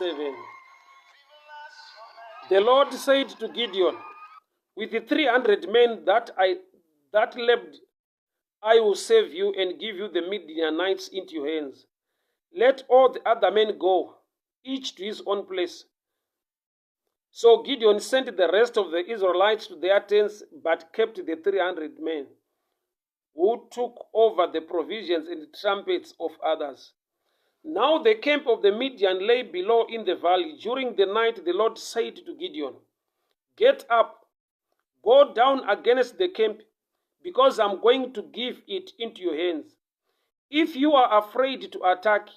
7. The Lord said to Gideon, with the 300 men that left, I will save you and give you the Midianites into your hands. Let all the other men go, each to his own place. So Gideon sent the rest of the Israelites to their tents, but kept the 300 men, who took over the provisions and trumpets of others. Now the camp of the Midian lay below in the valley. During the night the Lord said to Gideon, get up, go down against the camp, because I'm going to give it into your hands. If you are afraid to attack,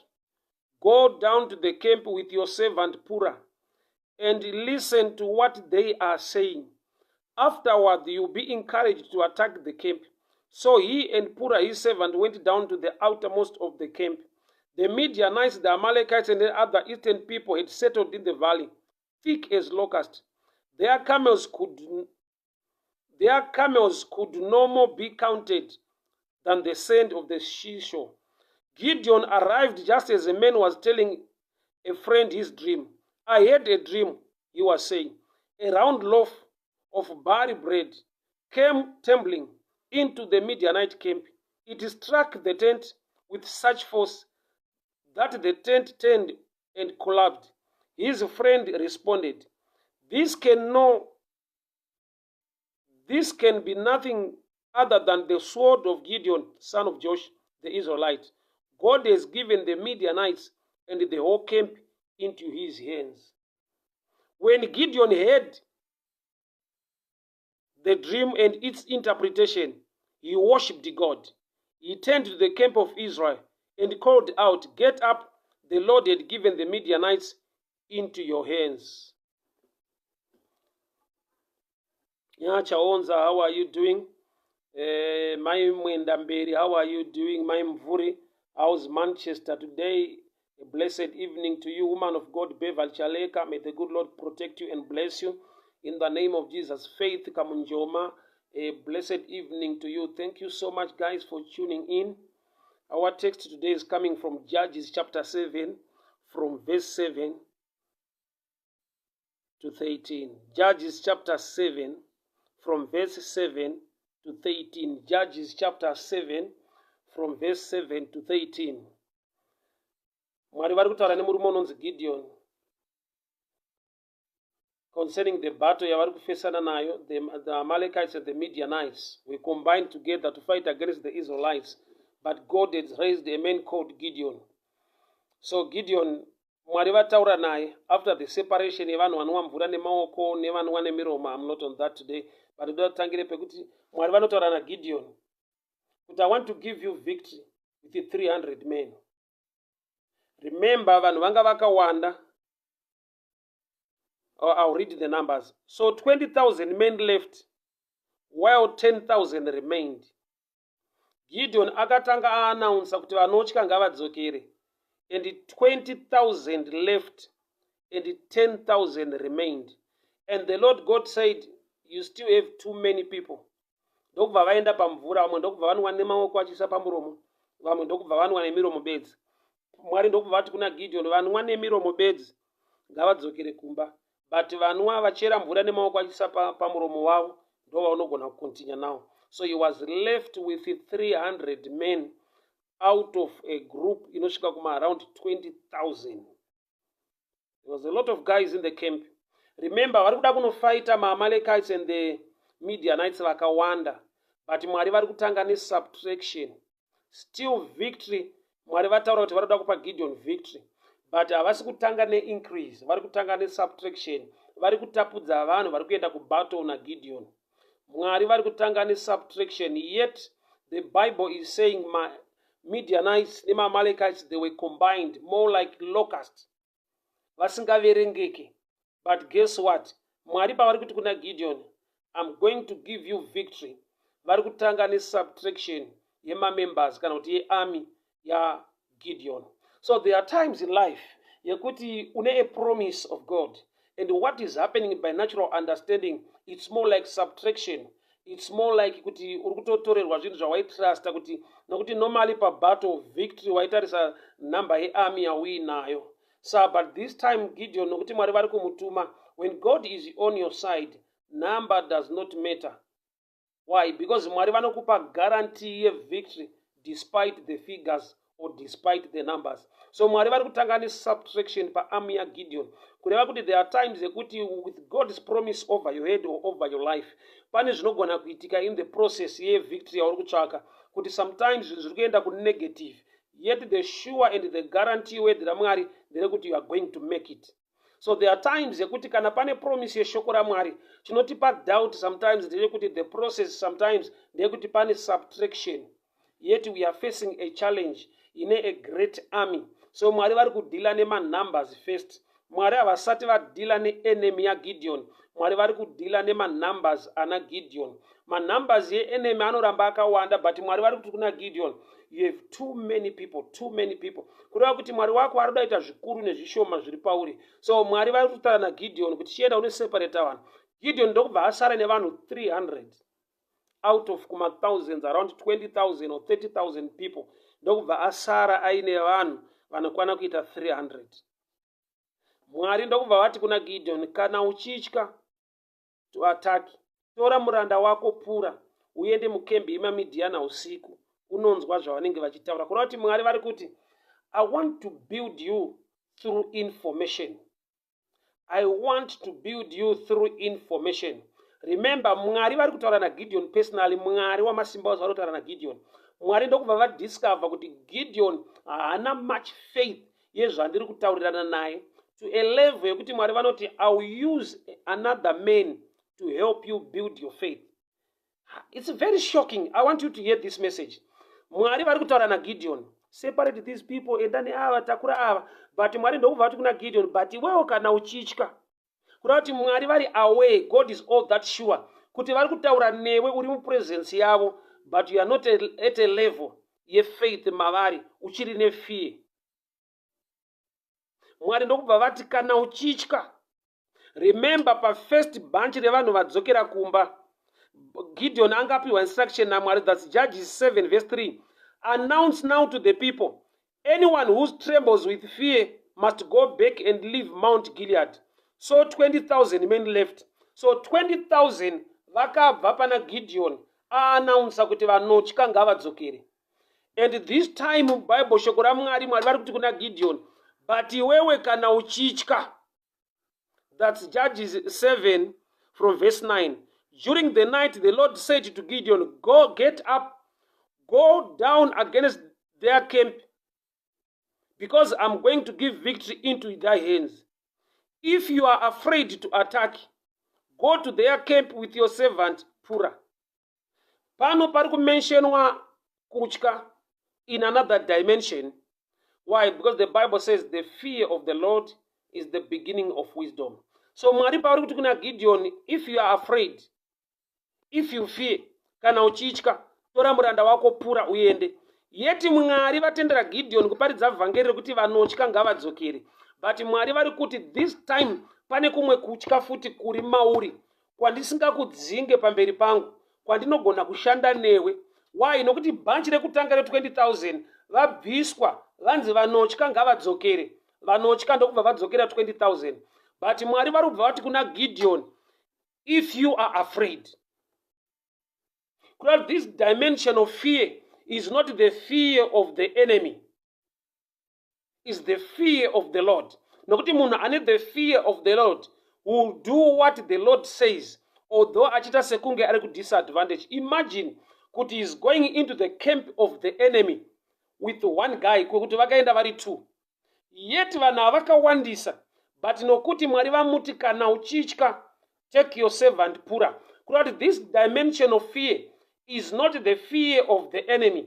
go down to the camp with your servant Purah, and listen to what they are saying. Afterward, you'll be encouraged to attack the camp. So he and Purah, his servant, went down to the outermost of the camp. The Midianites, the Amalekites, and the other eastern people had settled in the valley, thick as locusts. Their camels could no more be counted than the sand of the seashore. Gideon arrived just as a man was telling a friend his dream. I had a dream, he was saying. A round loaf of barley bread came tumbling into the Midianite camp. It struck the tent with such force that the tent turned and collapsed. His friend responded, This can be nothing other than the sword of Gideon, son of Josh, the Israelite. God has given the Midianites and the whole camp into his hands. When Gideon heard the dream and its interpretation, he worshipped God. He turned to the camp of Israel and called out, Get up, the Lord had given the Midianites into your hands. Chaonza, how are you doing? My Mwendamberi, how are you doing? My Mvuri, how's Manchester today? A blessed evening to you, woman of God, Beval Chaleka. May the good Lord protect you and bless you. In the name of Jesus, Faith Kamunjoma, a blessed evening to you. Thank you so much, guys, for tuning in. Our text today is coming from Judges chapter 7, from verse 7 to 13. Judges chapter 7, from verse 7 to 13. Judges chapter 7, from verse 7 to 13. Mwari vari kutaura nemurume unonzi Gideon concerning the battle yavari kufesana nayo, the Amalekites and the Midianites were combined together to fight against the Israelites, but God had raised a man called Gideon. So Gideon, Mwari vataura naye after the separation yevanhu vanwa mvura nemaoko nevanwa nemiromo. I'm not on that today, but ndotatangire pekuti Mwari vanotaura naGideon kuti I want to give you victory with the 300 men. Remember, vanhu vanga vakawanda. I'll read the numbers. So 20,000 men left, while 10,000 remained. Gideon akatanga aannounce kuti vanotya ngavadzokere, and 20,000 left, and 10,000 remained. And the Lord God said, you still have too many people. Ndokubva vaenda pamvura, vamwe ndokubva vanwa nemaoko achisa pamuromo, vamwe ndokubva vanwa nemiromo bedzi. Mwari ndokubva vati kuna Gideon, vanwa nemiromo bedzi ngavadzokere kumba, but vanwa vachera mvura nemaoko achisa pamuromo wavo ndovanogona kukontinya nawo. So he was left with 300 men out of a group inosvika kuma around 20,000. There was a lot of guys in the camp. Remember, vari kuda kunofighta maAmalekites and the Midianites vakawanda, but Mwari vari kutanga nesubtraction. Still victory. Mwari vataura kuti vari kuda kupa Gideon victory, but havasi kutanga neincrease, vari kutanga nesubtraction. Vari kutapudza vanhu vari kuenda kubattle naGideon. Mwari vari kutanga nesubtraction, yet the Bible is saying Midianites nemaAmalekites, they were combined more like locusts, vasingaverengeke. But guess what? Mwari pavari kuti kuna Gideon, I'm going to give you victory. Vari kutanga nesubtraction yemamembers kana kuti yearmy ya Gideon. So there are times in life yekuti une a promise of God, and what is happening by natural understanding, it's more like subtraction. It's more like kuti uri kutotorerwa zvinhu zvawaitrasta kuti nokuti normally pabattle victory waitarisa number yearmy yauinayo. But this time Gideon, nokuti Mwari vari kumutuma, when God is on your side, number does not matter. Why? Because Mwari vanokupa guarantee victory despite the figures or despite the numbers. So Mwari vari kutanga ne-subtraction pa-army ya Gideon. Kureva kuti there are times ekuti with God's promise over your head or over your life, pane zvinogona kuitika in the process ye-victory yauri kutsvaka, kuti sometimes zviri kuenda ku-negative, yet the sure and the guarantee word raMwari nderekuti you are going to make it. So there are times yekuti kana pane promise yeshoko raMwari, chinotipa doubt sometimes ndeyekuti the process sometimes ndeyekuti pane subtraction. Yet we are facing a challenge in a great army. So Mwari vari kudila nema-numbers first. Mwari havasati vadila ne-enemy ya Gideon. Mwari vari kudila nema-numbers ana Gideon. Ma-numbers ye-enemy anoramba akawanda, but Mwari vari kuti kuna Gideon, you have too many people. Kureva kuti Mwari wako ari kudaita zvikuru nezvishoma zviri pauri. So Mwari vari kutaura naGideon kuti chienda unoseparata vanhu. Gideon ndokubva asara nevanhu 300 out of kuma thousands, around 20,000 or 30,000 people. Ndokubva asara aine vanhu vanokwana kuita 300. Mwari ndokubva vati kuna Gideon, kana uchitya to attack, tora muranda wako Pura uende mukembi yemaMidiana usiku unonzwa zvavanenge vachitaura. Kureva kuti Mwari vari kuti, I want to build you through information. I want to build you through information. Remember, Mwari vari kutaura naGideon personally. Mwari wamasimba ose vari kutaura naGideon. Mwari ndokubva vadiscover kuti Gideon haana much faith yezvandiri kutaurirana naye, to a level yekuti Mwari vanoti, I will use another man to help you build your faith. It's very shocking. I want you to hear this message. Mwari vari kutaura naGideon, separate these people, endani ava, takura ava. But Mwari ndokubva vati kuna Gideon, but iwewo kana uchitya. Kureva kuti Mwari vari away, God is all that sure, kuti vari kutaura newe uri mupresence yavo, but you are not at a level yefaith mavari, uchiri nefear. Mwari ndokubva vati kana uchitya. Remember, pa first bunch revanhu vadzokera kumba, Gideon angapiwa instruction naMwari, that's Judges 7 verse 3. Announce now to the people, anyone who trembles with fear must go back and leave Mount Gilead. So 20,000 men left. So 20,000 vakabva pana Gideon aannounce kuti vanotya ngavadzokere. And this time Bible shoko raMwari, Mwari vari kuti kuna Gideon, but iwewe kana uchitya. That's Judges 7 from verse 9. During the night the Lord said to Gideon, go, get up, go down against their camp, because I'm going to give victory into thy hands. If you are afraid to attack, go to their camp with your servant Pura. Pano pari kumentionwa kutya in another dimension. Why? Because the Bible says the fear of the Lord is the beginning of wisdom. So Mwari pauri kuti kuna Gideon, if you are afraid, if you fear, kana uchitya, tora muranda wako Pura uende. Yeti Mwari vatendera Gideon kuparidza vhangeri kuti vanotya ngavadzokere. But Mwari vari kuti this time pane kumwe kutya futi kuri mauri, kwandisingakudzinge pamberi pangu, kwandinogona kushanda newe. Why? Nokuti bhanchi rekutanga re20,000 vabviswa, vanzi vanotya ngavadzokere. Vanotya ndokubva vadzokera 20,000. But Mwari vari kubva vati kuna Gideon, if you are afraid. Because this dimension of fear is not the fear of the enemy, is the fear of the Lord. Nokuti munhu ane the fear of the Lord will do what the Lord says, although achita sekunge ari ku disadvantage. Imagine kuti he is going into the camp of the enemy with one guy, kuti vakaenda vari 2. Yet vanhu havakawandisa, but nokuti Mwari vamuti kana uchitya, take your servant Pura. Kuti this dimension of fear is not the fear of the enemy,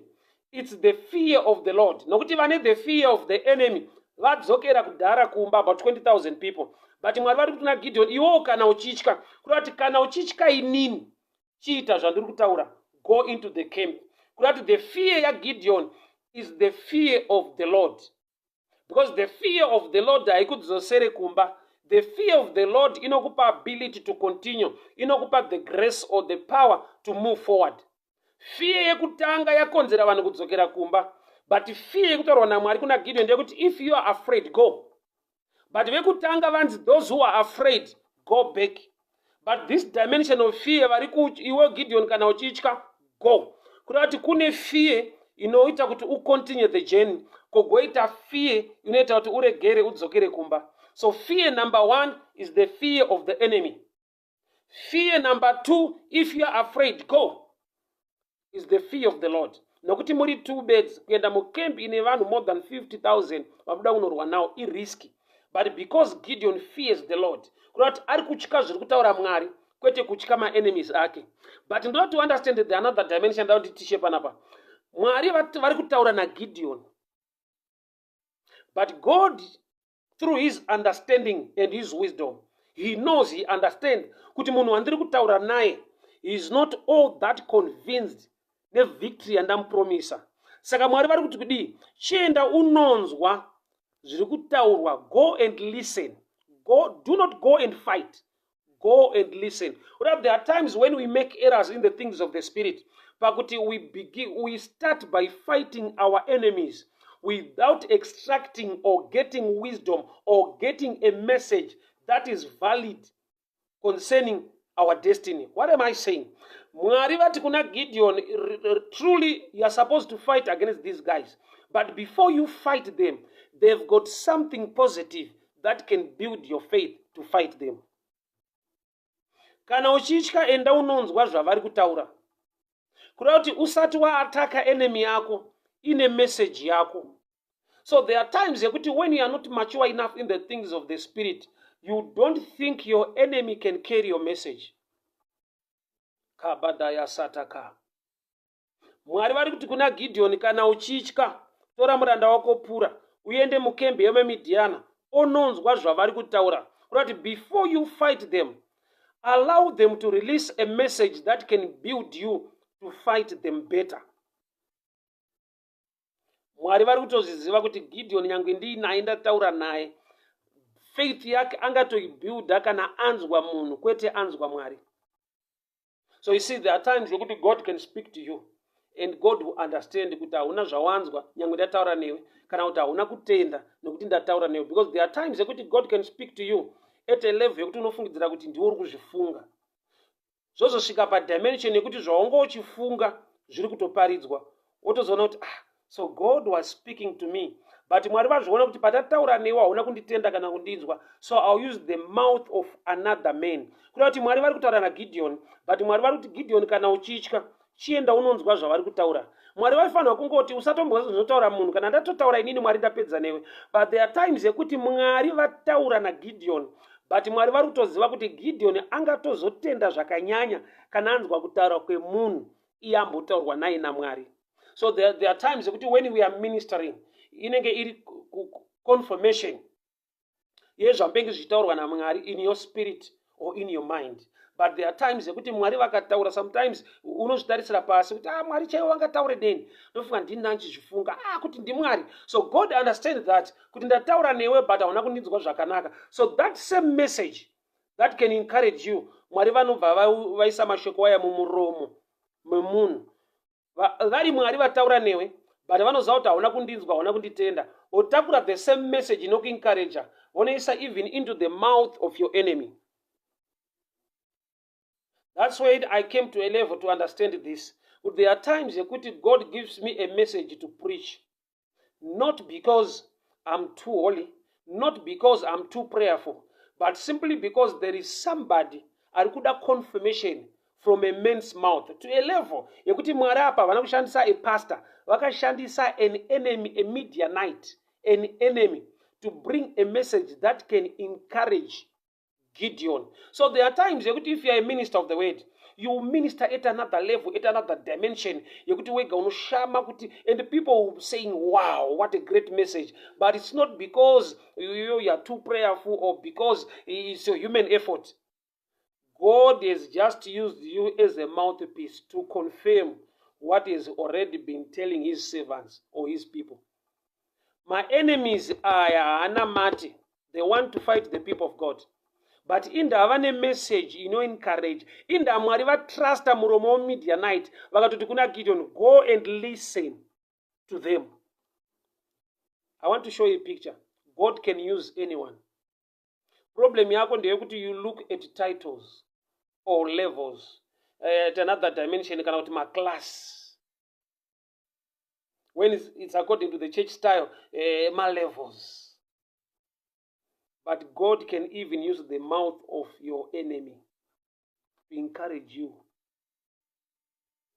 it's the fear of the Lord. Nokuti vane the fear of the enemy vadzokera kudhara kumba about 20,000 people. But Mwari vari kuti na Gideon, iwo kana uchitya, kuti kana uchitya inini, chiita zvandiri kutaura, go into the camp. Kuti the fear ya Gideon is the fear of the Lord. Because the fear of the Lord haikudzosere kumba. The fear of the Lord inokupa ability to continue, inokupa the grace or the power to move forward. Fear yekutanga yakonzera vanhu kudzokera kumba, but fear yekutaurwa naMwari kuna Gideon ndeyekuti if you are afraid, go. But vekutanga vanzi, those who are afraid, go back. But this dimension of fear, iwe Gideon kana uchitya, go. Kuti kune fear inoita kuti continue the journey, kogoita fear inoita kuti uregere udzokere kumba. So fear number 1 is the fear of the enemy. Fear number 2, if you are afraid, go, is the fear of the Lord. Nokuti muri 2 beds, kuenda mukemp ine vanhu more than 50,000, vabuda kunorwa nawo, risky. But because Gideon fears the Lord, kuti ari kutya zviri kutaura Mwari, kwete kutya ma-enemies ake. But in order to understand the another dimension that we teach panapa, Mwari vari kutaura na Gideon. But God, through his understanding and his wisdom, he knows, he understands, kuti munhu wandiri kutaura naye, he is not all that convinced nevictory yandamupromisa. Saka Mwari vari kuti kudii, chienda unonzwa zviri kutaurwa, go and listen. Go, do not go and fight. Go and listen. There are times when we make errors in the things of the spirit. Pakuti we start by fighting our enemies without extracting or getting wisdom or getting a message that is valid concerning our destiny. What am I saying? Mwari vati kuna Gideon, truly you are supposed to fight against these guys. But before you fight them, they've got something positive that can build your faith to fight them. Kana uchitya enda unonzwa zvavari kutaura. Kuda kuti usati waataka enemy yako, ine message yako. So there are times yekuti when you are not mature enough in the things of the spirit, you don't think your enemy can carry your message. Kabadaya sataka. Mwari vari kuti kuna Gideon, kana uchitya, tora muranda wako Pura, uende mukembe yemamidiana, ononzwa zvavari kutaura. Kuda kuti before you fight them, allow them to release a message that can build you to fight them better. Mwari vari kutozviziva kuti Gideon nyangwe ndinaye ndataura naye, faith yake angatoibuilda kana anzwa munhu kwete anzwa Mwari. So you see, there are times where God can speak to you and God will understand kuti hauna zvawanzwa nyangwe ndataura newe, kana kuti hauna kutenda nokuti ndataura newe. Because there are times where God can speak to you at a level yekuti unofungidzira kuti ndiwe uri kuzvifunga. Zvozosvika padimension yekuti zvaunga uchifunga zviri kutoparidzwa. Wotozoona kuti so God was speaking to me. But Mwari vazviona kuti patataura newe hauna kunditenda kana kundinzwa. So I'll use the mouth of another man. Kuda kuti Mwari vari kutaura naGideon, but Mwari vari kuti Gideon kana uchitya, chienda unonzwa zvavari kutaura. Mwari vaifanira kungoti usatombwa zvinotaura munhu, kana ndatotaura inini Mwari ndapedza newe. But there are times yekuti Mwari vataura naGideon, but Mwari vari kutoziva kuti Gideon angatozotenda zvakanyanya kana anzwa kutaura kwemunhu iye ambotaurwa naye naMwari. So there are times yekuti when we are ministering, inenge iri confirmation yezvambenge zvichitaurwa naMwari in your spirit or in your mind. But there are times yekuti Mwari vakataura, sometimes unozvitarisira pasi kuti Mwari chaiwo vangataure deni, ndofunga ndini ndandichizvifunga kuti ndiMwari. So God understands that kuti ndataura newe but hauna kundinzwa zvakanaka. So that same message that can encourage you, Mwari vanobva vaisa mashoko aya mumuromo memunhu. Vari Mwari vataura newe but vanoziva kuti hauna kundinzwa, hauna kunditenda, otakura the same message inokuencourage, vonoisa even into the mouth of your enemy. That's why I came to a level to understand this. But there are times that God gives me a message to preach. Not because I'm too holy, not because I'm too prayerful, but simply because there is somebody arikuda confirmation from a man's mouth to a level. Yekuti Mwari apa vana kushandisa a pastor, vakashandisa an enemy, a Midianite, an enemy, to bring a message that can encourage Gideon. So there are times if you are a minister of the word, you minister at another level, at another dimension. And the people will saying, wow, what a great message. But it's not because you are too prayerful or because it's a human effort. God has just used you as a mouthpiece to confirm what has already been telling his servants or his people. My enemies are anamati. They want to fight the people of God. But in the havane message, encourage. In the Mwari va trust muromo Midianite, vakatoti kuna Gideon, go and listen to them. I want to show you a picture. God can use anyone. Problem yako ndeyekuti you look at titles or levels at another dimension kana kuti maclass. When it's according to the church style, levels. But God can even use the mouth of your enemy to encourage you.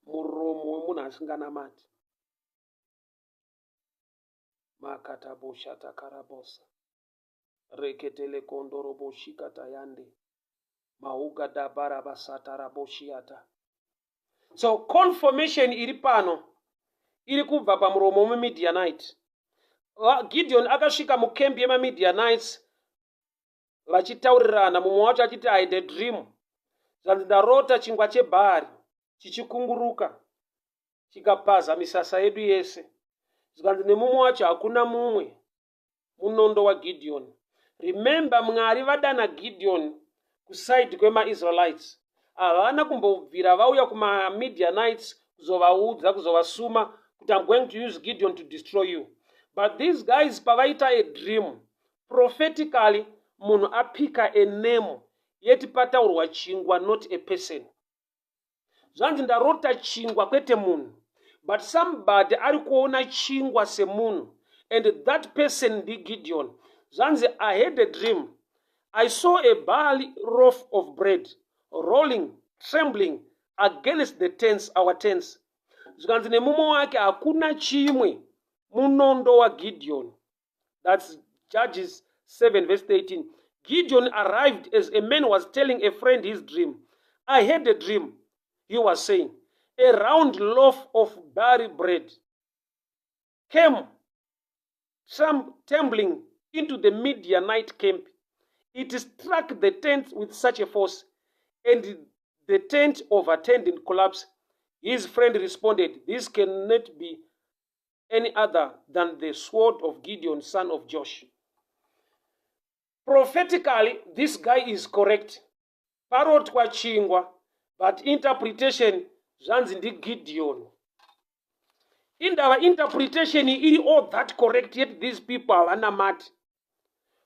Muromo wemunhu asinganamati. Makatabo shata karabosa. Reketele kondorobo shikata yande. Mauga dabara basata raboshiata. So confirmation iri pano. Iri kubva pamuromo weMidianite. Gideon akasvika mukembi yemaMidianites vachitaurirana, mumwe wacho achiti I had a dream. Zvanzi ndarota chingwa chebhari chichikunguruka chikapaza misasa yedu yese. Zvanzi nemumwe wacho hakuna mumwe munondo waGideon. Remember, Mwari vadana Gideon kusaidi kwemaIsraelites. Havana kumbobvira vauya kumaMidianites kuzovaudza kuzovasuma kuti I'm going to use Gideon to destroy you. But these guys pavaita a dream, prophetically munhu apika a name yeti pataurwa chingwa, not a person. Zvanzi ndarota chingwa kwete munhu, but somebody ari kuona chingwa semunhu, and that person ndi Gideon. Zvanzi I had a dream. I saw a barley loaf of bread rolling, trembling against the tents, our tents. Zvanzi nemumwe wake hakuna chimwe munondo waGideon. That's Judges 7 verse 18. Gideon arrived as a man was telling a friend his dream. I had a dream, he was saying. A round loaf of barley bread came tumbling into the Midianite camp. It struck the tent with such a force, and the tent overturned and collapsed. His friend responded, this cannot be any other than the sword of Gideon, son of Josh. Prophetically, this guy is correct. Parrot kwa chingwa, but interpretation, zvanzi ndi Gideon. In our interpretation, iri all that correct, yet these people havana mati.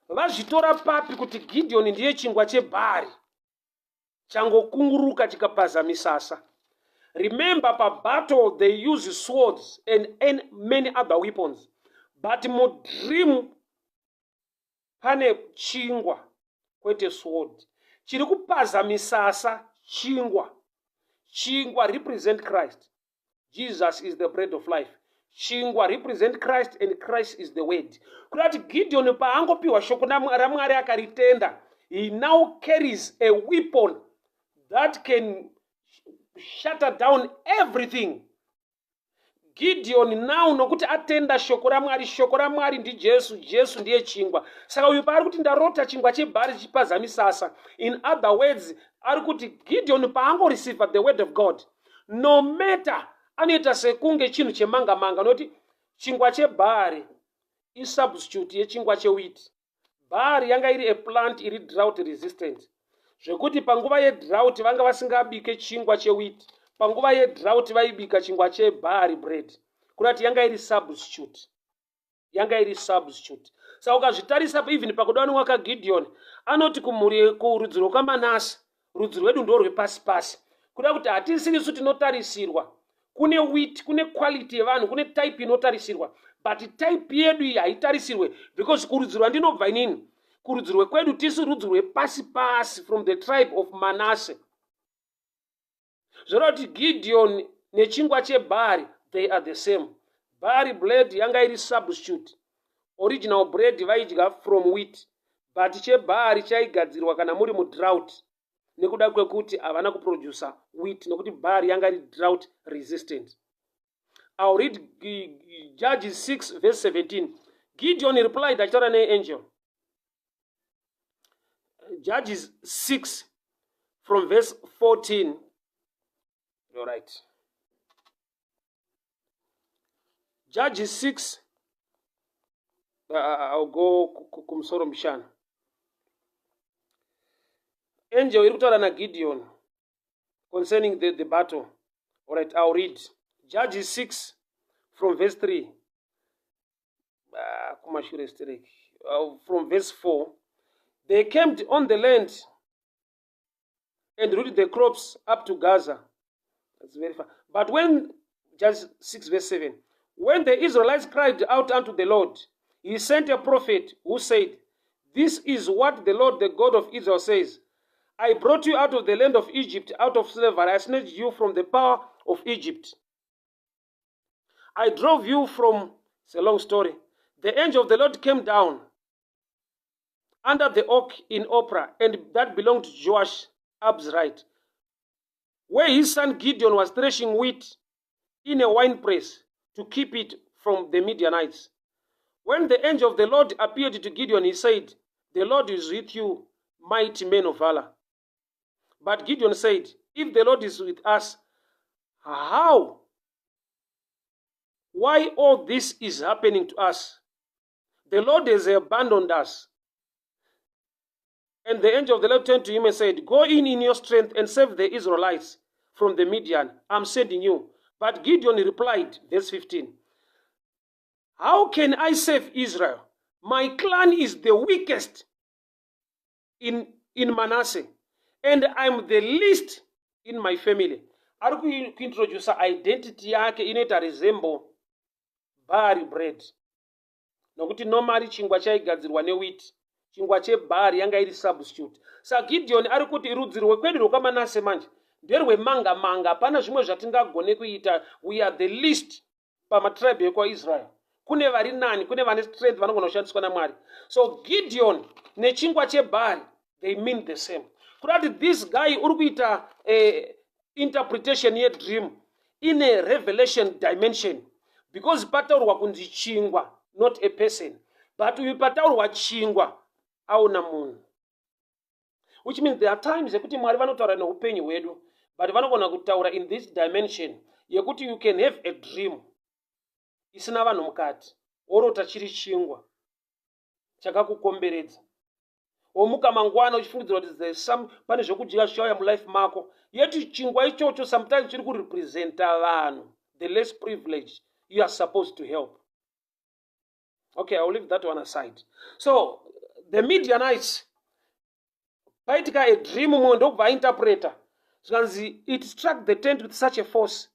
Vazvitora papi kuti Gideon ndiye chingwa chebhari changokunguruka chikapaza misasa. Remember, pa battle they use swords and many other weapons. But mu dream pane chingwa kwete sword. Chiri kupaza misasa chingwa. Chingwa represent Christ. Jesus is the bread of life. Chingwa represent Christ, and Christ is the word. Kurati Gideon paangopiwa shoko raMwari akaritenda, he now carries a weapon that can shatter down everything. Gideon now nokuti atenda shoko raMwari ndi Jesu, Jesu ndiye chingwa. Saka uyu paari kuti ndarota chingwa chebhari chipaza misasa. In other words, ari kuti Gideon paango receive the word of God, no matter anoita sekunge chinhu chemanga-manga, noti chingwa chebhari isubstitute yechingwa chewheat. Bhari yanga iri a plant iri drought resistant. Zvekuti panguva yedrought vanga vasingabike chingwa chewheat, panguva yedrought vaibika chingwa chebhari bread. Kurati yanga iri substitute. Yanga iri substitute. Saka ukazvitarisa even pakudanwa kwaGideon, anoti kurudzi rwakaManase, rudzi rwedu ndo rwepasi-pasi. Kuda kuti hatisiri su tinotarisirwa. Kune wheat, kune quality yevanhu, kune type inotarisirwa. But type yedu iyi haitarisirwe, because kurudzi rwandinobva inini, kurudzi rwekwedu tisi rudzi rwepasi-pasi from the tribe of Manasseh. Zvoreva kuti Gideon nechingwa chebhari, they are the same. Bhari bread yanga iri substitute. Original bread vaidya from wheat, but chebhari chaigadzirwa kana muri mudrought, nekuda kwekuti havana kuproducer wheat, nekuti bhari yanga iri drought resistant. I'll read Judges 6 verse 17. Gideon replied, achitaura neangel. Judges 6 from verse 14. All right. Judges 6. I'll go kumsoro mshana. Angel iri kutaura na Gideon concerning the battle. All right, I'll read Judges 6 from verse 3. From verse 4. They camped on the land and rooted the crops up to Gaza. That's very far. But when, just 6 verse 7, when the Israelites cried out unto the Lord, he sent a prophet who said, this is what the Lord, the God of Israel, says. I brought you out of the land of Egypt, out of slavery. I snatched you from the power of Egypt. I drove you from, it's a long story. The angel of the Lord came down under the oak in Ophrah, and that belonged to Joash, Ab's right, where his son Gideon was threshing wheat in a winepress to keep it from the Midianites. When the angel of the Lord appeared to Gideon, he said, the Lord is with you, mighty men of valor. But Gideon said, if the Lord is with us, how? Why all this is happening to us? The Lord has abandoned us. And the angel of the Lord turned to him and said, go in your strength and save the Israelites from the Midian. I'm sending you. But Gideon replied, verse 15, how can I save Israel? My clan is the weakest in Manasseh, and I'm the least in my family. Ari kuintroduce identity yake inoita resemble barley bread. Nokuti normally chingwa chaigadzirwa newheat. Chingwa chebari yanga iri substitute. Sa Gideon ari kuti rudzi rwekwedu rwakaManase manje nderwemanga-manga. Hapana zvimwe zvatingagone kuita. We are the least pamatribe ekwaIsrael. Kune vari nani, kune vane strength vanogona kushandiswa naMwari. So Gideon nechingwa chebari, they mean the same. Kurati this guy uri kuita interpretation yedream in a revelation dimension, because pataurwa kunzi chingwa, not a person, but uyu pataurwa chingwa auna munhu. Which means there are times yekuti Mwari vanotaura neupenyu hwedu, but vanogona kutaura in this dimension yekuti you can have a dream isina vanhu mukati, worota chiri chingwa chakakukomberedza. Womuka mangwana uchifungidzira kuti there's some pane zvekudya zvichauya mulife mako, yeti chingwa ichocho sometimes chiri kurepresenta vanhu, the less privileged you are supposed to help. Okay, I'll leave that one aside. So the Midianites, paitika a dream mumwe ndokubva interpreter. Zvikanzi it struck the tent with such a force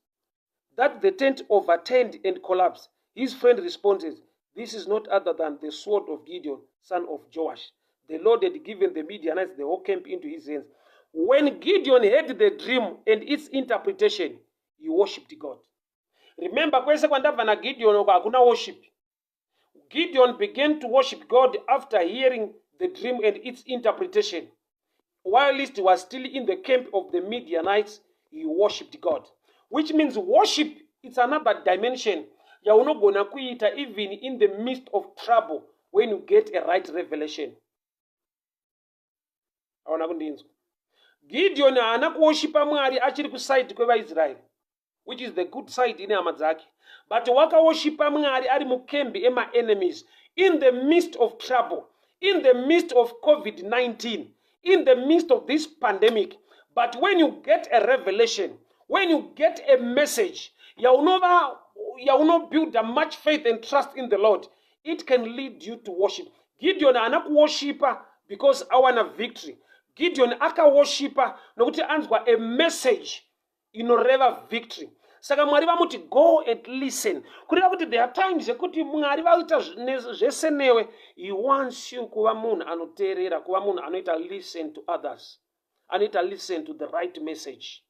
that the tent overturned and collapsed. His friend responded, this is not other than the sword of Gideon, son of Joash. The Lord had given the Midianites the whole camp into his hands. When Gideon heard the dream and its interpretation, he worshipped God. Remember, kwese kwandabva naGideon hakuna worship. Gideon began to worship God after hearing the dream and its interpretation. While he was still in the camp of the Midianites, he worshipped God. Which means worship, it's another dimension. Yaunogona kuita even in the midst of trouble when you get a right revelation. Gideon haana kuwoshipa Mwari achiri kuside kwevaIsraeri, which is the good side in hama dzake. But wakawoshipa Mwari ari mukembi ema enemies, in the midst of trouble, in the midst of COVID-19, in the midst of this pandemic. But when you get a revelation, when you get a message, you will not build a much faith and trust in the Lord, it can lead you to worship. Gideon haana kuwoshipa because awana victory. Gideon akaworshipa nokuti anzwa a message inoreva victory. Saka Mwari vamuti go and listen. Kureva kuti there are times yekuti Mwari vaita zvese newe. He wants you kuva munhu anoteerera, kuva munhu anoita listen to others, anoita listen to the right message.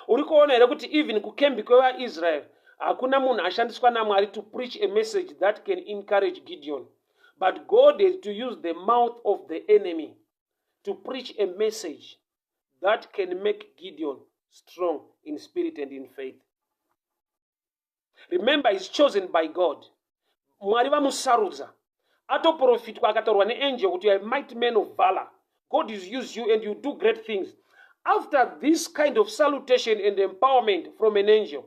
Uri kuona here kuti even kukembi kwevaIsrael hakuna munhu ashandiswa naMwari to preach a message that can encourage Gideon. But God is to use the mouth of the enemy to preach a message that can make Gideon strong in spirit and in faith. Remember, he's chosen by God. Mwari vamusarudza. Atoprofitwa akatorwa neangel kuti you are a mighty man of valor. God has used you and you do great things. After this kind of salutation and empowerment from an angel,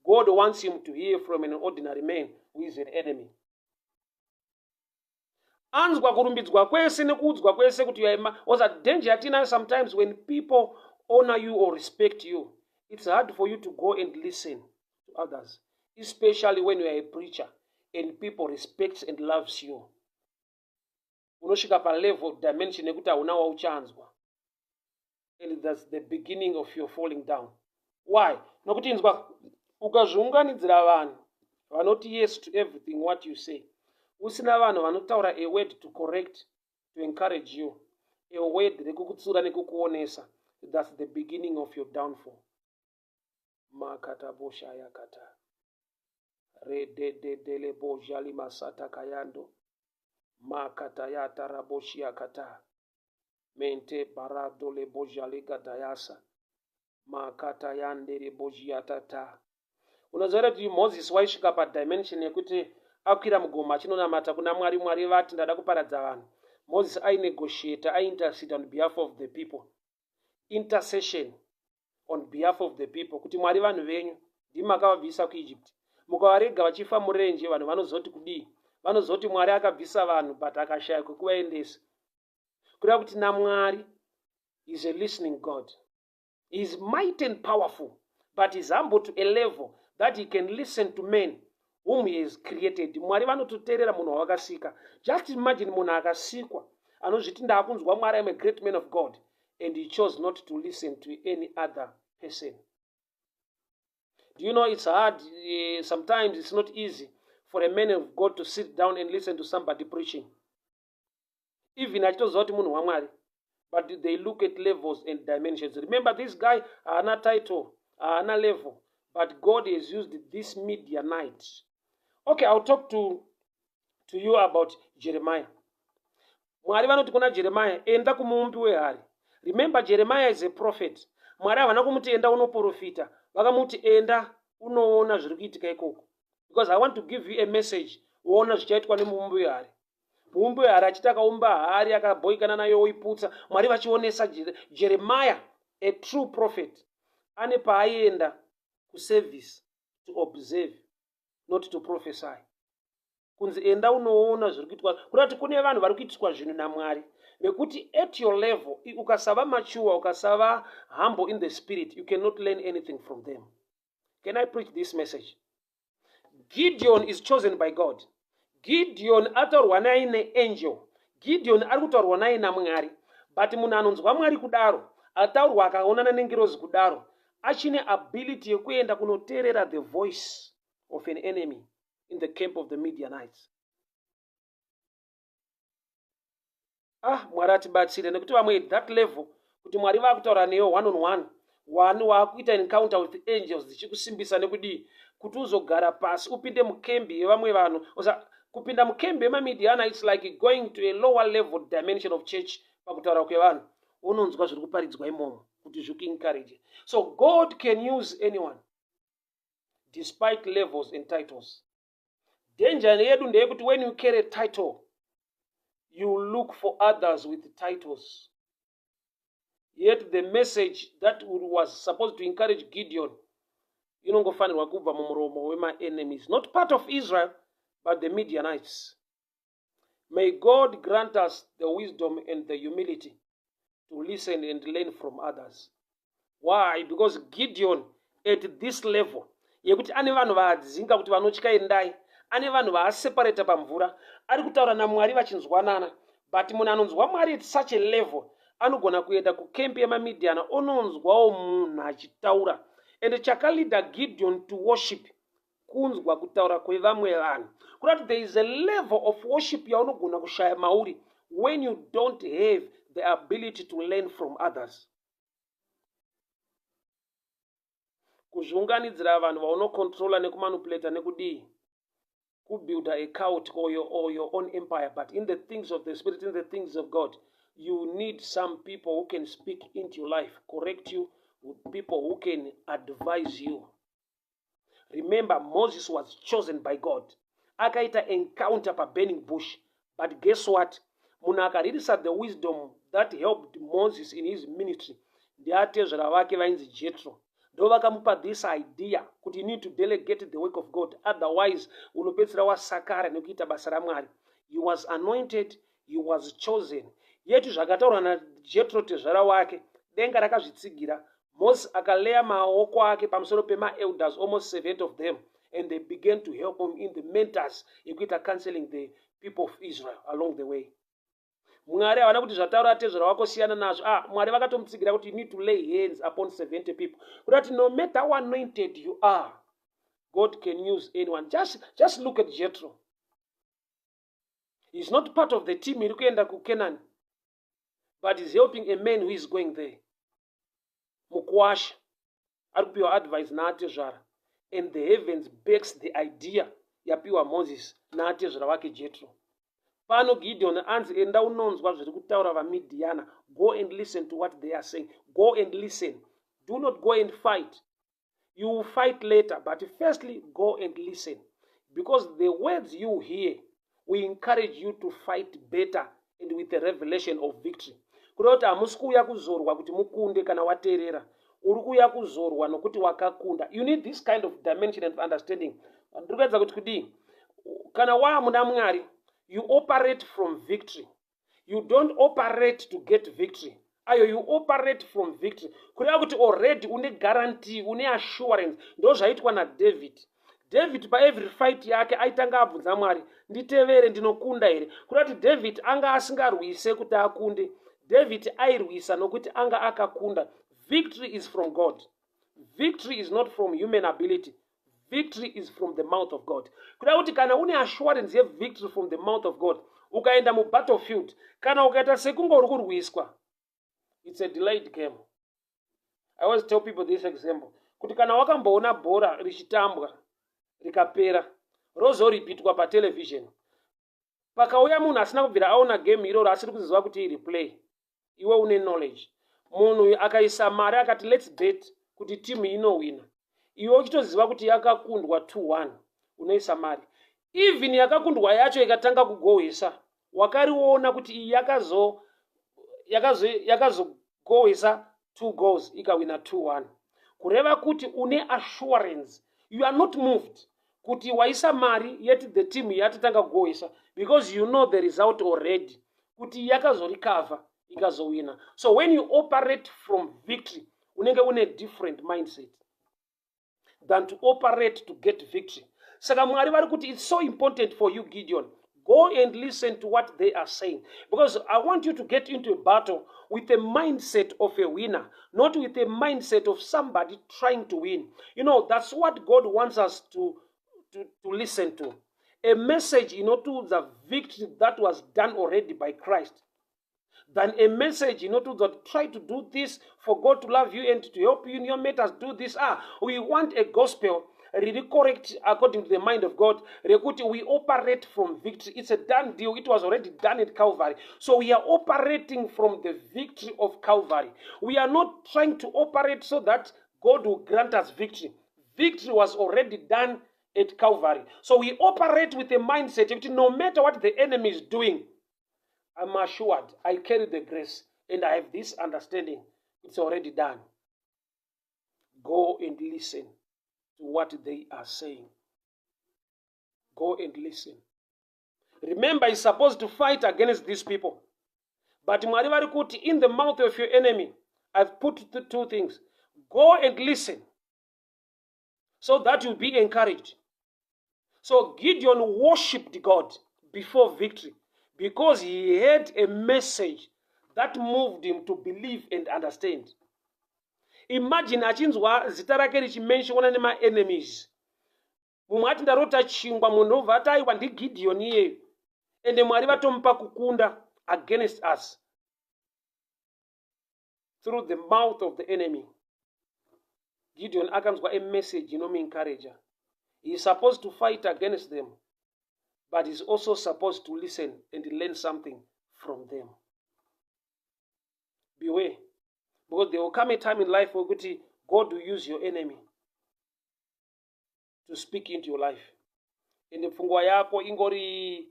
God wants him to hear from an ordinary man who is an enemy. Anzwa kurumbidzwa kwese nekuudzwa kwese kuti was a danger atinayo sometimes when people honor you or respect you. It's hard for you to go and listen to others, especially when you are a preacher and people respect and loves you. unosvika palevel dimension yekuti hauna wauchanzwa, and that's the beginning of your falling down. Why? Nokuti inzwa, ukazviunganidzira vanhu vanoti yes to everything what you say, usina vanhu vanotaura a word to correct, to encourage you, a word rekukutsura nekukuonesa, that's the beginning of your downfall. Makata bosha yakata rededele bojali masata kayando makata yata raboshi yakata mente barado le bojali gadayasa makata yandere bojiatata. Unoziva kuti Moses waisvika padimension yekuti akwira mugomo achinonamata kuna Mwari, Mwari vati ndada kuparadza vanhu. Moses ainegotiate, aintercede on behalf of the people. Intercession on behalf of the people, kuti Mwari vanhu venyu ndimakavabvisa kuEgypt, mukavarega vachifa murenje, vanhu vanozoti kudii? Vanozoti Mwari akabvisa vanhu but akashaya kwekuvaendesa. Kureva kuti naMwari is a listening God. He is mighty and powerful, but is humble to a level that he can listen to men whom he has created. Mwari vanototeerera munhu wavakasika. Just imagine munhu akasikwa anozviti ndakunzwa Mwari, I am a great man of God, and he chose not to listen to any other person. Do you know it's hard? Sometimes it's not easy for a man of God to sit down and listen to somebody preaching. Even achitozoti munhu waMwari, but they look at levels and dimensions. Remember, this guy haana title, haana level, but God has used this Midianite. Okay, I'll talk to you about Jeremiah. Mwari vanoti kuna Jeremiah, enda kumuumbi wehari. Remember, Jeremiah is a prophet. Mwari havana kumuti enda unoprofita, vakamuti enda unoona zviri kuitika ikoko. Because I want to give you a message, uona zvichaitwa nemuumbi wehari. Muumbi wehari achiti akaumba hari akaboikana nayo oiputsa, Mwari vachionesa Jeremiah, a true prophet, ane paaienda kuservice, to observe, not to prophesy. Kunzi enda unoona zviri kuitwa, kuti kune vanhu vari kuitiswa zvinhu naMwari, bekuti at your level, ukasava mature, ukasava humble in the spirit, you cannot learn anything from them. Can I preach this message? Gideon is chosen by God. Gideon ataurwa naye neangel. Gideon ari kutaurwa naye naMwari. But munhu anonzwa Mwari kudaro, ataurwa akaonana nengirozi kudaro, achine ability yekuenda kunoteerera the voice of an enemy in the camp of the Midianites. Mwari atibatsire, nekuti vamwe at that level, kuti Mwari vakutaura neyo one on one, wani wakuita encounter with angels dzichikusimbisa nekudii, kuti uzogara pasi upinde mukembi yevamwe vanhu. Kupinda mukembi yemaMidianites like going to a lower level dimension of church pakutaura kwevanhu, unonzwa zviri kuparidzwa imomo kuti zvikuencourage. So God can use anyone despite levels and titles. Danger yedu ndeyekuti when you carry a title, you look for others with titles. Yet the message that was supposed to encourage Gideon, inongofanirwa kubva mumuromo wema enemies, not part of Israel, but the Midianites. May God grant us the wisdom and the humility to listen and learn from others. Why? Because Gideon at this level, yekuti ane vanhu vaadzinga kuti vanotya endai, ane vanhu vaaseparata pamvura, ari kutaura naMwari vachinzwanana, but munhu anonzwa Mwari at such a level, anogona kuenda kukempi yemaMidiana ononzwawo munhu achitaura. And chakalida Gideon to worship, kunzwa kutaura kwevamwe vanhu. Kuti there is a level of worship yaunogona kushaya mauri when you don't have the ability to learn from others. Kuzviunganidzira vanhu vaunocontrola nekumanipulata nekudii, kubuilda a cult or your own empire, but in the things of the Spirit, in the things of God, you need some people who can speak into your life, correct you, with people who can advise you. Remember, Moses was chosen by God. Akaita encounter pa burning bush. But guess what? Munhu akaririsa the wisdom that helped Moses in his ministry. Ndiatezvera vake vainzi Jethro. Ndo vakamupa this idea kuti you need to delegate the work of God. Otherwise, unopedzera wasakara nekuita basa raMwari. He was anointed, he was chosen. Yetu zvakataurwa naJethro tezvara wake, denga rakazvitsigira. Moses akaleya maoko ake pamusoro pema-elders, almost 70 of them, and they began to help him in the mentors, ekuita counseling the people of Israel along the way. Mwari havana kuti zvataura tezvera wako siyana nazvo. Mwari vakatomutsigira kuti you need to lay hands upon 70 people. Kuti no matter how anointed you are, God can use anyone. Just look at Jethro. He's not part of the team iri kuenda kuCanaan, but he's helping a man who is going there. Mukuwasha ari kupiwa advice naatezvara, and the heavens backs the idea yapiwa Moses naatezvara wake Jethro. Pano Gideon anzi enda unonzwa zviri kutaura vaMidiana. Go and listen to what they are saying. Go and listen. Do not go and fight. You will fight later, but firstly go and listen, because the words you hear will encourage you to fight better and with the revelation of victory. Kuti hamusi kuuya kuzorwa kuti mukunde kana waterera, uri kuuya kuzorwa nokuti wakakunda. You need this kind of dimension and understanding. Ndikuedza kuti kudii, kana waamuna Mwari, you operate from victory. You don't operate to get victory. Ayo, you operate from victory. Kureva kuti already une guarantee, une assurance. Ndo zvaitwa naDavid. David pa every fight yake aitanga abvunza Mwari, nditevere ndinokunda here. Kureva kuti David anga asingarwise kuti akunde. David airwisa nokuti anga akakunda. Victory is from God. Victory is not from human ability. Victory is from the mouth of God. Kureva kuti kana une assurance ye victory from the mouth of God, ukaenda mu battlefield, kana ukaita sekunge uri kurwiswa, it's a delayed game. I always tell people this example. Kuti kana wakamboona bhora richitambwa rikapera, rozoripitwa patelevision, pakauya munhu asina kubvira aona game iroro asiri kuziva kuti iriplay, iwe une knowledge. Munhu akaisa mari akati let's bet kuti timu inowina, iwe uchitoziva kuti yakakundwa 2-1, unoisa mari. Even yakakundwa yacho ikatanga kugohwesa, wakariona kuti iyi yakazogohwesa 2 goals ikawina 2-1. Kureva kuti une assurance, you are not moved kuti waisa mari yet the team yatatanga kugohwesa, because you know the result already kuti yakazorecover ikazowina. So when you operate from victory, unenge une different mindset than to operate to get victory. Saka Mwari vari kuti it's so important for you, Gideon, go and listen to what they are saying, because I want you to get into a battle with the mindset of a winner, not with the mindset of somebody trying to win. You know, that's what God wants us to listen to. A message, to the victory that was done already by Christ, than a message, to that try to do this for God to love you and to help you in your matters, do this. We want a gospel really correct according to the mind of God. We operate from victory. It's a done deal. It was already done at Calvary. So we are operating from the victory of Calvary. We are not trying to operate so that God will grant us victory. Victory was already done at Calvary. So we operate with a mindset that no matter what the enemy is doing, I'm assured I carry the grace and I have this understanding. It's already done. Go and listen to what they are saying. Go and listen. Remember, you're supposed to fight against these people. But in the mouth of your enemy, I've put the 2 things. Go and listen, so that you'll be encouraged. So Gideon worshipped God before victory, because he had a message that moved him to believe and understand. Imagine achinzwa zita rake richimenshona nema-enemies. Mumwe ati ndarota chingwa, munhu obva ati aiwa ndiGideon iyeyo, ende Mwari vatomupa kukunda against us through the mouth of the enemy. Gideon akanzwa a message inomuencourager. He is supposed to fight against them, but he's also supposed to listen and learn something from them. Beware, because there will come a time in life where God will use your enemy to speak into your life. And the pfungwa yako ingori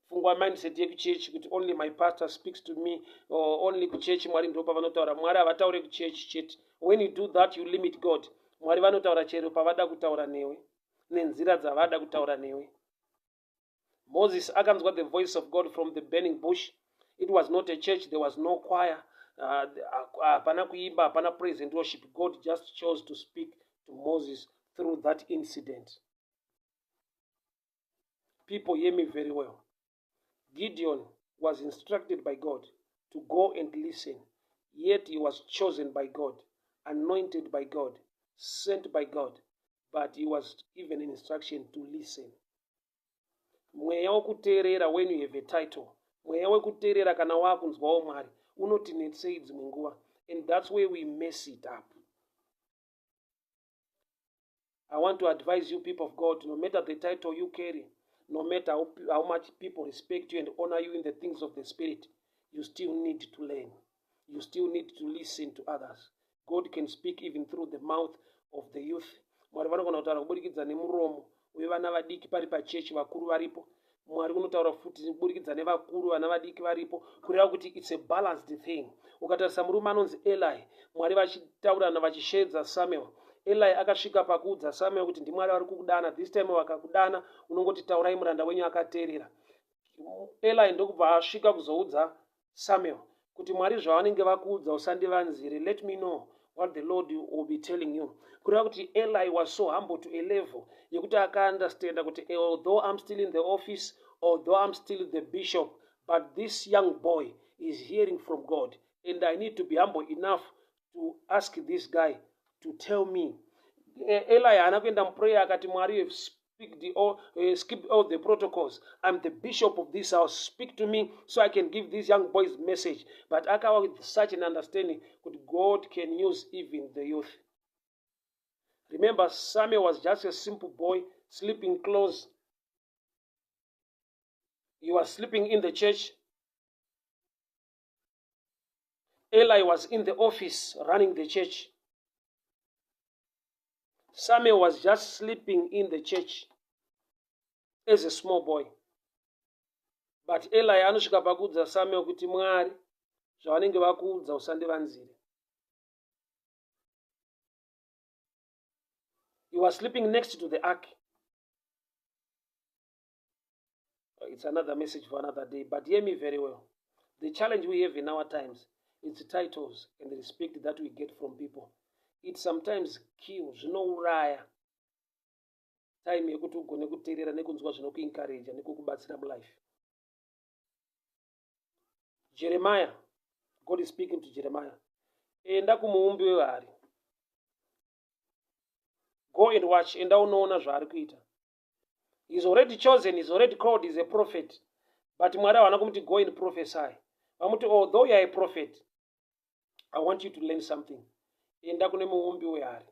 pfungwa mindset yekuchechi kuti only my pastor speaks to me, or only kuchechi Mwari ndo pavanotaura. Mwari havataure kuchechi chete. When you do that, you limit God. Mwari vanotaura chero pavada kutaura newe, nenzira dzavada kutaura newe. Moses akanzwa the voice of God from the burning bush. It was not a church, there was no choir, hapana kuimba, hapana praise and worship. God just chose to speak to Moses through that incident. People hear me very well. Gideon was instructed by God to go and listen. Yet he was chosen by God, anointed by God, sent by God, but he was given an instruction to listen. Mweya wekuteerera when you have a title, mweya wekuteerera kana wakunzwawo Mwari unotinetsei dzimwe nguva, and that's where we mess it up. I want to advise you, people of God, no matter the title you carry, no matter how much people respect you and honor you in the things of the Spirit, you still need to learn. You still need to listen to others. God can speak even through the mouth of the youth. Mwari vanogona kutaura kuburikidza nemuromo wevana vadiki pari pachechi vakuru varipo. Mwari unotaura futi kuburikidza nevakuru vana vadiki varipo, kureva kuti it's a balanced thing. Ukatarisa murume anonzi Eli, Mwari vachitaurana vachishedza Samuel. Eli akasvika pakuudza Samuel kuti ndimwari vari kukudana, this time vakakudana unongoti taurai muranda wenyu akateerera. Eli ndokubva asvika kuzoudza Samuel kuti Mwari zvavanenge vakuudza usandivanzire, let me know what the Lord will be telling you. Kureva kuti Eli was so humble to a level yekuti akaunderstanda kuti although I'm still in the office, although I'm still the bishop, but this young boy is hearing from God, and I need to be humble enough to ask this guy to tell me. Eli anakuenda muprayer akati Mwari, you've skipped all the protocols. I'm the bishop of this house. Speak to me so I can give these young boys message. But akawa with such an understanding that God can use even the youth. Remember, Samuel was just a simple boy sleeping close. He was sleeping in the church. Eli was in the office running the church. Samuel was just sleeping in the church as a small boy. But Eli anosvika pakuudza Samuel kuti Mwari zvavanenge vakuudza usandivanzire. He was sleeping next to the ark. It's another message for another day, but hear me very well. The challenge we have in our times is the titles and the respect that we get from people. It sometimes kills, zvinouraya time yekuti ugone kuteerera nekunzwa zvinokuencourage nekukubatsira mulife. Jeremiah, God is speaking to Jeremiah. Enda kumuumbi wehari. Go and watch. Enda unoona zvaari kuita. He's already chosen, he's already called, he's a prophet. But Mwari havana kumuti go and prophesy. Vamuti although you are a prophet, I want you to learn something. Enda kune muumbi wehari.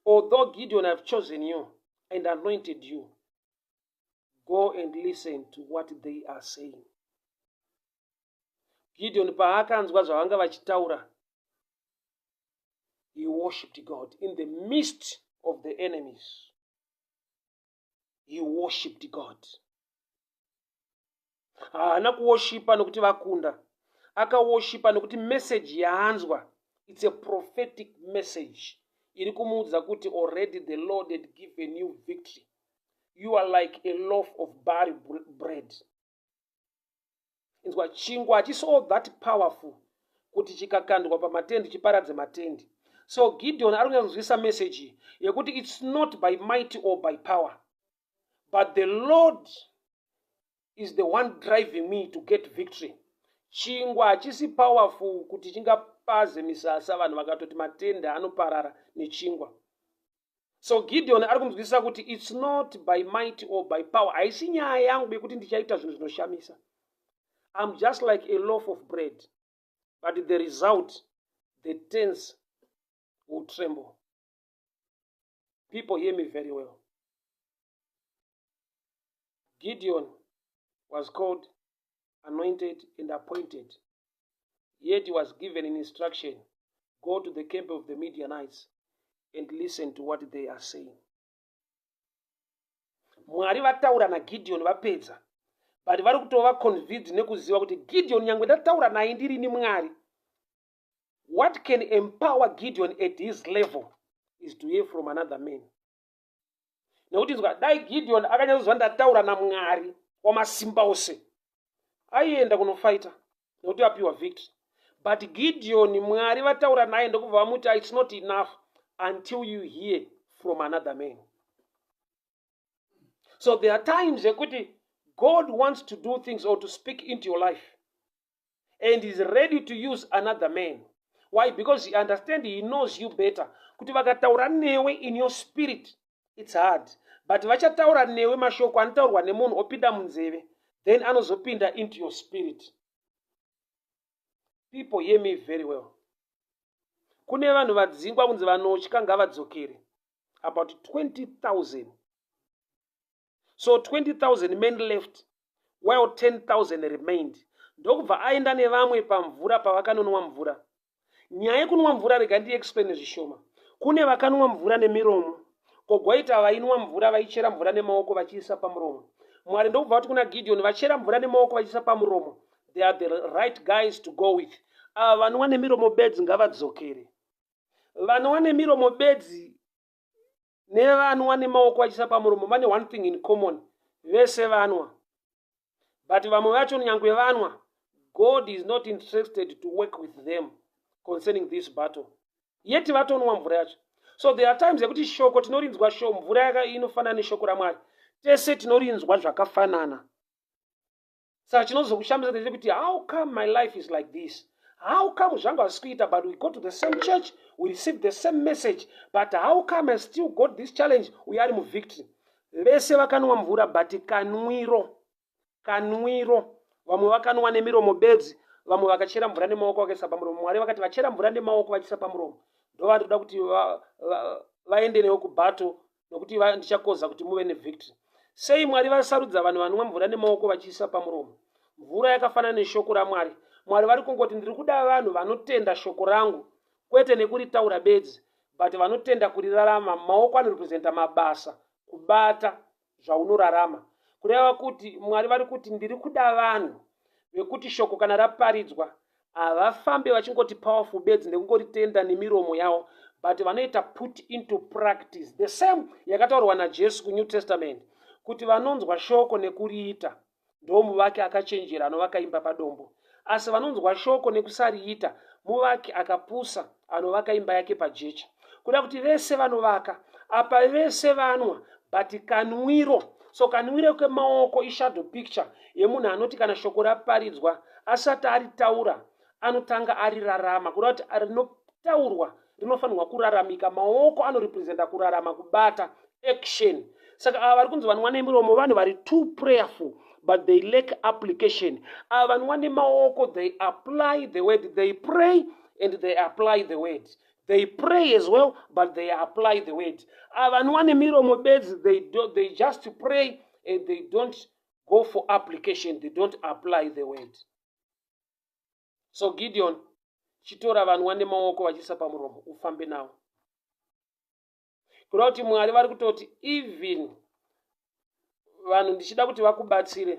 Although Gideon have chosen you and anointed you, go and listen to what they are saying. Gideon paakanzwa zvavanga vachitaura, he worshipped God in the midst of the enemies. He worshipped God. Haana kuwoshipa nokuti vakunda. Akawoshipa nokuti message yaanzwa, it's a prophetic message. Iri kumuudza kuti already the Lord had given you victory. You are like a loaf of barley bread. Inzwa chingwa chiso that powerful kuti chikakandwa pamatendi chiparadze matendi. So Gideon ari kunzwisa message yekuti it's not by might or by power, but the Lord is the one driving me to get victory. Chingwa hachisi powerful kuti chingapaze misasa vanhu vakatoti matenda anoparara nechingwa. So Gideon ari kunzwisa kuti it's not by might or by power. Haisi nyaya yangu yekuti ndichaita zvinhu zvinoshamisa. I'm just like a loaf of bread, but the result, the tents will tremble. People hear me very well. Gideon was called, anointed, and appointed. Yet he was given an instruction, go to the camp of the Midianites and listen to what they are saying. Mwari vataura na Gideon vapedza, but vari kutova convinced nekuziva kuti Gideon nyangwe ndataura naye ndiri ni Mwari. What can empower Gideon at his level is to hear from another man. Nekuti dai Gideon akanyatsoziva ndataura naMwari wamasimba ose, aienda kunofighta nekuti apiwa victory. But Gideon, Mwari vataura naye ndokubva vamuti it's not enough until you hear from another man. So there are times yekuti God wants to do things or to speak into your life, and is ready to use another man. Why? Because he understands, he knows you better. Kuti vakataura newe in your spirit, it's hard. But vachataura newe mashoko anotaurwa nemunhu opinda munzeve, then anozopinda into your spirit. People hear me very well. Kune vanhu vadzingwa kunzi vanotya ngavadzokere. About 20,000. So 20,000 men left, while 10,000 remained. Ndokubva aenda nevamwe pamvura pavakanonwa mvura. Nyaya yekunwa mvura rega ndiexplain zvishoma. Kune vakanwa mvura nemiromo, kogwaita vainwa mvura vaichera mvura nemaoko vachiisa pamuromo. Mwari ndokubva kuti kuna Gideon, vachera mvura nemaoko vachiisa pamuromo, they are the right guys to go with. Vanova nemiromo bedzi ngavadzokere. Vanova nemiromo bedzi nevanova nemaoko vachiisa pamuromo vane one thing in common, vese vanwa. But vamwe vacho nyangwe vanwa, God is not interested to work with them concerning this battle. Yet vatonwa mvura yacho. So there are times yekuti shoko tinorinzwa mvura inofanana neshoko raMwari. Tese tinorinzwa zvakafanana. Saka chinozokushambisa ndechekuti, how come my life is like this? How come zvanga zvisikuita, but we go to the same church, we receive the same message, but how come I still got this challenge? We are in victory. Vese vakanwa mvura, but kanwiro. Vamwe vakanwa nemiromo bedzi, vamwe vakachera mvura nemaoko vakaisa pamuromo. Mwari vakati vachera mvura nemaoko vachiisa pamuromo, ndovanoda kuti vaende newo kubato, nokuti ndichakoza kuti muve nevictory. Sei Mwari vasarudza vanhu vanwa mvura nemaoko vachiisa pamuromo? Mvura yakafanana neshoko raMwari. Mwari vari kungoti ndiri kuda vanhu vanotenda shoko rangu, kwete nekuritaura bedzi, but vanotenda kurirarama. Maoko anorepresenta mabasa, kubata zvaunorarama. Kureva kuti Mwari vari kuti ndiri kuda vanhu vekuti shoko kana raparidzwa havafambe vachingoti powerful bedzi nekungoritenda nemiromo yavo, but vanoita put into practice. The same yakataurwa naJesu kuNew Testament, kuti vanonzwa shoko nekuriita ndo muvaki akachenjera anovaka imba padombo. Asi vanonzwa shoko nekusariita, muvaki akapusa anovaka imba yake pajecha. Kuda kuti vese vanovaka, apa vese vanwa, but kanwiro. So kanwiro kemaoko ishadow picture yemunhu anoti kana shoko raparidzwa asati aritaura anotanga arirarama. Kuda kuti rinotaurwa rinofanirwa kuraramika. Maoko anorepresenta kurarama, kubata, action. Saka ava vari kunzi vanhu nemiromo vanhu vari too prayerful, but they lack application. Ava vanhu nemaoko, they apply the word. They pray and they apply the word. They pray as well, but they apply the word. Ava vanhu nemiromo bedzi, they just pray and they don't go for application. They don't apply the word. So Gideon chitora vanhu nemaoko vachiisa pamuromo, ufambe nawo. Kuda kuti Mwari vari kutoti even vanhu ndichida kuti vakubatsire,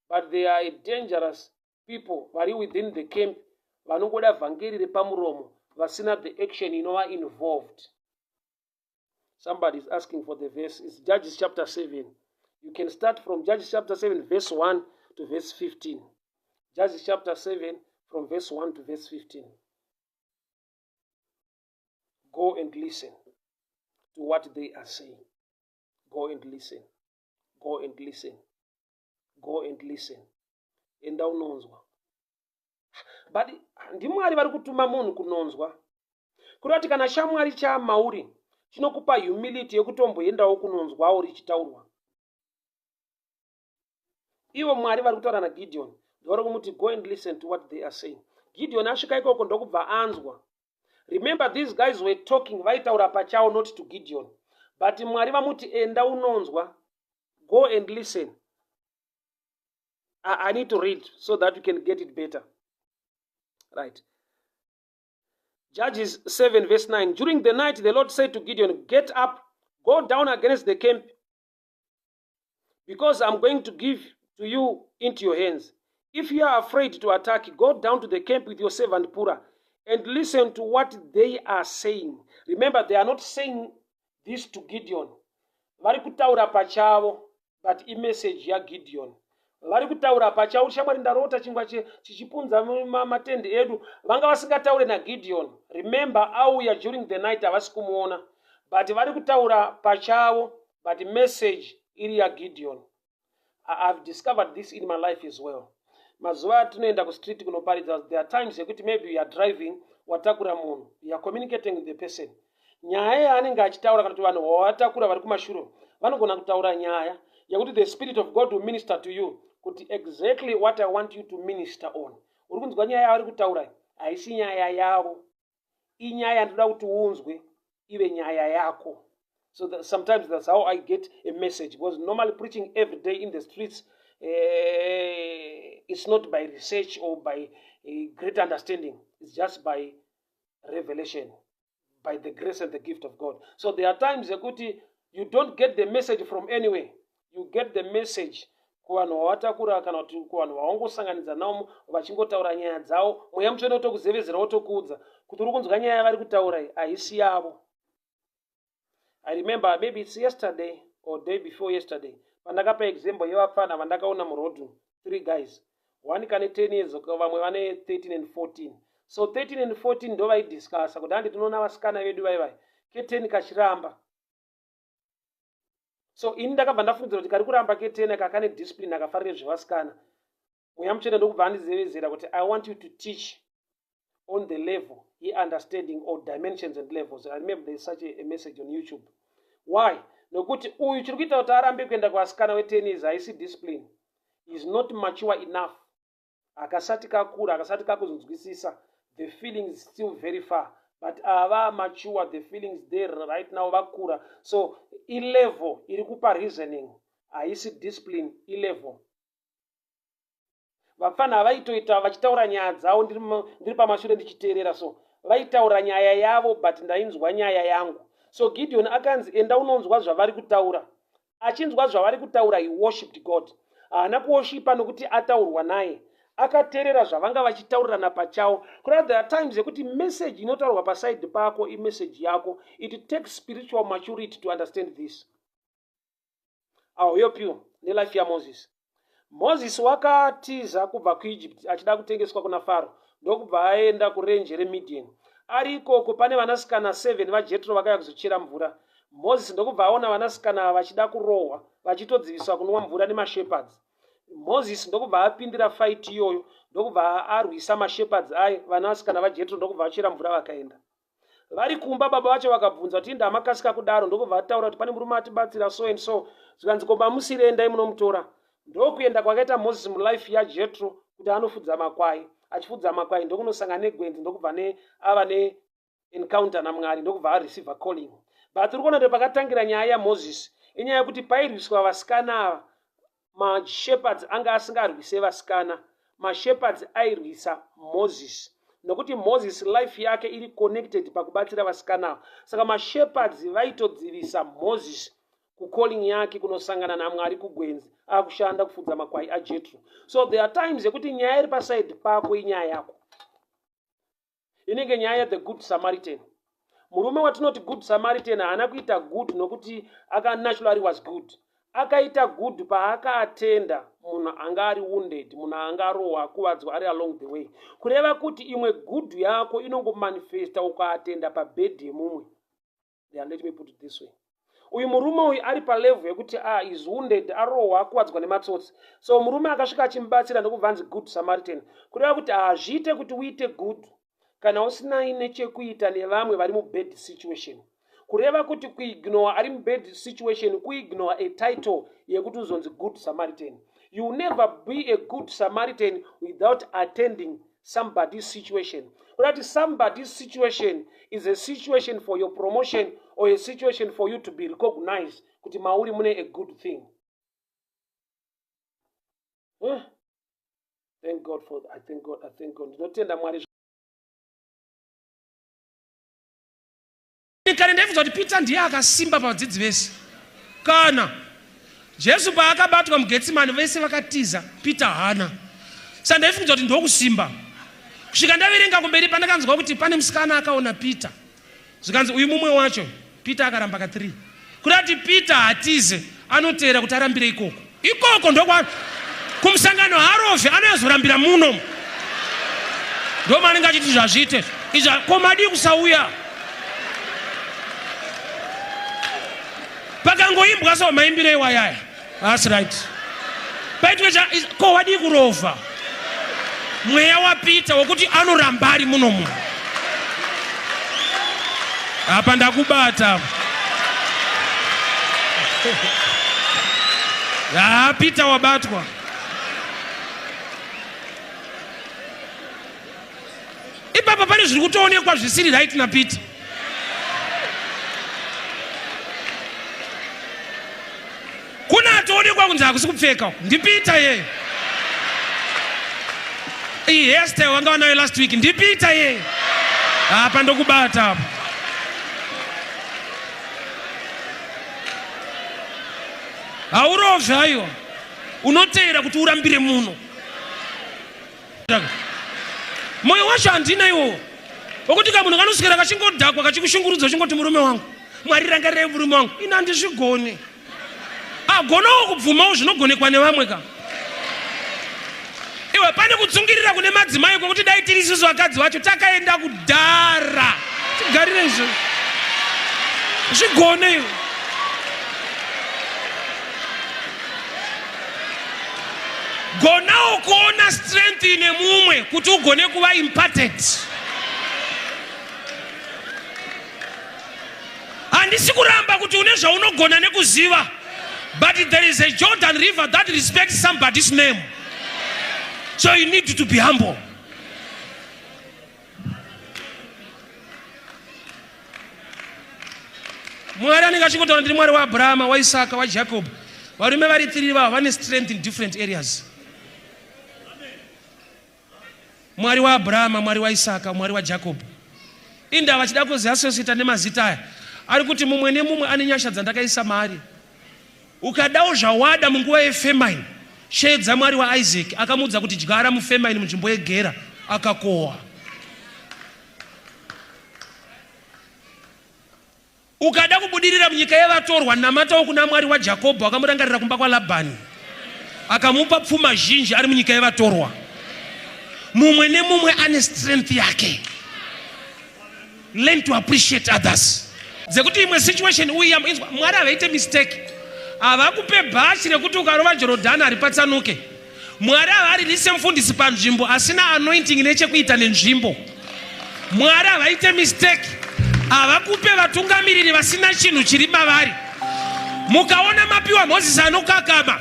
but they are dangerous people vari within the camp vanongoda vhangeri repamuromo vasina the action inova involved. Somebody is asking for the verse. It's Judges chapter 7. You can start from Judges chapter 7 verse 1 to verse 15. Judges chapter 7 from verse 1 to verse 15. Go and listen to what they are saying. Go and listen. Go and listen. Go and listen. Enda unonzwa. But ndiMwari vari kutuma munhu kunonzwa. Kuda kuti kana shamwari chamauri chinokupa humility yekutomboendawo kunonzwawo richitaurwa. Ivo Mwari vari kutaura naGideon, ndavari kumuti go and listen to what they are saying. Gideon asvika ikoko ndokubva anzwa. Remember, these guys were talking, vaitaura pachavo, not to Gideon. But Mwari vamuti enda unonzwa. Go and listen. I need to read so that you can get it better. Right. Judges 7 verse 9. During the night the Lord said to Gideon, get up, go down against the camp, because I'm going to give to you into your hands. If you are afraid to attack, go down to the camp with your servant Purah and listen to what they are saying. Remember, they are not saying this to Gideon. Vari kutaura pachavo, but a message ya Gideon. Vari kutaura pachavo, shamwari ndarota chingwa chichipunza matende edu, vanga vasingataure na Gideon. Remember, auya during the night havasi kumuona, but vari kutaura pachavo, but message iri ya Gideon. I've discovered this in my life as well. Mazuva atinoenda kustreet kunoparidza, there are times yekuti maybe you are driving, watakura munhu, you are communicating with the person. Nyaya yaanenge achitaura kana kuti vanhu vawatakura vari kumashure vanogona kutaura nyaya yekuti the Spirit of God will minister to you kuti exactly what I want you to minister on. Uri kunzwa nyaya yavari kutaura haisi nyaya yavo, inyaya yandoda kuti uunzwe ive nyaya yako. So that sometimes that's how I get a message, because normally preaching every day in the streets, it's not by research or by a great understanding. It's just by revelation, by the grace and the gift of God. So there are times you don't get the message from anywhere. You get the message kuvanhu vawatakura kana kuti kuvanhu vawangosanganidza navo vachingotaura nyaya dzavo, mweya mutsvene wotokuzevezera wotokuudza kuti uri kunzwa nyaya yavari kutaura iyi haisi yavo. I remember maybe it's yesterday or day before yesterday, pandakapa example yevapfana vandakaona murodhu, 3 guys, one kane 10 years vamwe vane 13 and 14. So 13 and 14 ndo vaidiscassa kuti handi tinoona vasikana vedu vaivai ke10 kachiramba. So ini ndakabva ndafungidzira kuti kari kuramba ke10 kakane discipline akafarire zvevasikana. Mweya mutsvene ndokubva andizevezera kuti I want you to teach on the level, understanding or dimensions and levels. I remember there is such a message on YouTube. Why? Nokuti uyu chiri kuita kuti arambe kuenda kuvasikana we10 years haisi discipline. He is not mature enough. Akasati kakura, akasati kakuzonzwisisa, the feeling is still very far. But ava mature, the feelings there right now vakura. So level iri kupa reasoning, haisi discipline level. Vafana vaitoita vachitaura nyaya dzavo ndiri pamashure ndichiteerera, so vaitaura nyaya yavo but ndainzwa nyaya yangu. So Gideon akanzi enda unonzwa zvavari kutaura. Achinzwa zvavari kutaura, he worshipped God. Haana kuwoshipa nokuti ataurwa naye, akateerera zvavanga vachitaurirana pachavo. Kuna there are times yekuti message inotaurwa paside pako imessage yako. It takes spiritual maturity to understand this. I'll help you nelife ya Moses. Moses wakatiza kubva kuEgypt achida kutengeswa kuna Faro, ndokubva aenda kurenje reMidian. Ari ikoko pane vanasikana 7 vaJethro vakauya kuzochera mvura. Moses ndokubva aona vanasikana vachida kurohwa vachitodziviswa kunwa mvura nemashepherds. Moses ndokubva apindira fight iyoyo, ndokubva arwisa mashepherds aye, vanasikana vaJethro ndokubva vachera mvura vakaenda. Vari kumba baba vacho vakabvunza kuti ndamakasika kudaro, ndokubva ataura kuti pane murume atibatsira so and so, zvikanzi komba musire endai munomutora. Ndokuenda kwakaita Moses mulife yaJethro kuti anofudza makwai. Achifudza makwai ndokunosangana negwenzi, ndokubva ava encounter naMwari, ndokubva areceive calling. But tiri kuona kuti pakatangira nyaya yaMoses inyaya yekuti pairwiswa vasikana ava, mashepherds anga asingarwise vasikana, mashepherds airwisa Moses, nokuti Moses life yake iri connected pakubatsira vasikana ava. Saka mashepherds vaitodzivisa Moses kucalling yake kunosangana naMwari kugwenzi, akushanda kufudza makwai aJethro. So there are times yekuti nyaya iri paside pako inyaya yako. Inenge nyaya the good Samaritan. Murume watinoti good Samaritan haana kuita good nokuti naturally was good. Akaita good paakaatenda munhu anga ari wounded, munhu anga arohwa akuvadzwa ari along the way. Kureva kuti imwe good yako inongomanifesta ukaatenda pabedhi yemumwe. Let me put it this way. Uyu murume uyu ari palevel yekuti is wounded, arohwa akuvadzwa nematsotsi. So murume akasvika achimubatsira ndokubvanzi good Samaritan. Kureva kuti hazviite kuti uite good kana usina nechekuita nevamwe vari mubad situation. Kureva kuti kuignore ari mubad situation, kuignore a title yekuti uzonzi good Samaritan. You will never be a good Samaritan without attending somebody's situation. That somebody's situation is a situation for your promotion or a situation for you to be recognized. Kuti mauri mune a good thing. Thank God for that. I thank God. Ndinotenda Mwari. Kare ndaifunza kuti Peter ndiye akasimba pavadzidzi vese. Kana Jesu paakabatwa muGetsemani vese vakatiza, Peter haana. Saka ndaifunza kuti ndokusimba. Kusvika ndaverenga kumberi pandakanzwa kuti pane musikana akaona Peter. Zvikanzi uyu mumwe wacho, Peter akaramba ka3. Kurati Peter hatize, anoteera kuti arambire ikoko. Ikoko ndokwa kumusangano harovhe anozorambira muno. Ndo manenge achiti zvazviite. Izva komadi kusauya. Pakangoimbwa so maimbire wayaya. That's right. paitwecha ko wadi kurova mweya wapita wokuti anoramba ari munomu apa ndakubata Peter wabatwa ipapa pane zviri kutoonekwa zvisiri right na Peter kuna atoonekwa kunzi hakusi kupfeka ndi Peter ye iyi hairstyle wanga wanayo last week ndi Peter ye apa ndokubata apa haurovhe aiwa unoteera kuti urambire muno moyo wacho handina iwowo wokuti kamunhu kanoswera kachingodhakwa kachikushungurudza chingoti murume wangu Mwari rangarirei murume wangu ina handizvigoni agonawo kubvumawo zvinogonekwa nevamwe ka iwe pane kutsungirira kune madzimai kwekuti dai tiri isusu vakadzi vacho takaenda kudhara tigarire izvo zvigone iwe gonawo kuona strength ine mumwe kuti ugone kuva imparted handisi kuramba kuti une zvaunogona nekuziva but there is a Jordan river that respects somebody's name so you need to be humble Mwari anenge achingotaura ndiri Mwari waAbrahama waIsaka waJacob varume vari 3 vava vane strength in different areas Mwari waAbrahama Mwari waIsaka Mwari waJacob inda vachida kuziasosita nemazita aya ari kuti mumwe nemumwe ane nyasha dzandakaisa maari ukadawo zvawada munguva yefemine shedza Mwari waIsaac akamudza kuti dyara mufemine munzvimbo yegera akakohwa ukada kubudirira munyika yevatorwa namatawo kuna Mwari waJakobho akamurangarira kumba kwaLabhani akamupa pfuma zhinji ari munyika yevatorwa mumwe nemumwe ane strength yake learn to appreciate others dzekuti imwe situation uya Mwari avaite mistake avakupe bhachi rekuti ukarova Jorodhani haripatsanuke Mwari havaririse mufundisi panzvimbo asina anointing nechekuita nenzvimbo Mwari havaite mistake avakupe vatungamiriri vasina chinhu chiri mavari mukaona mapiwa Mozisi anokakama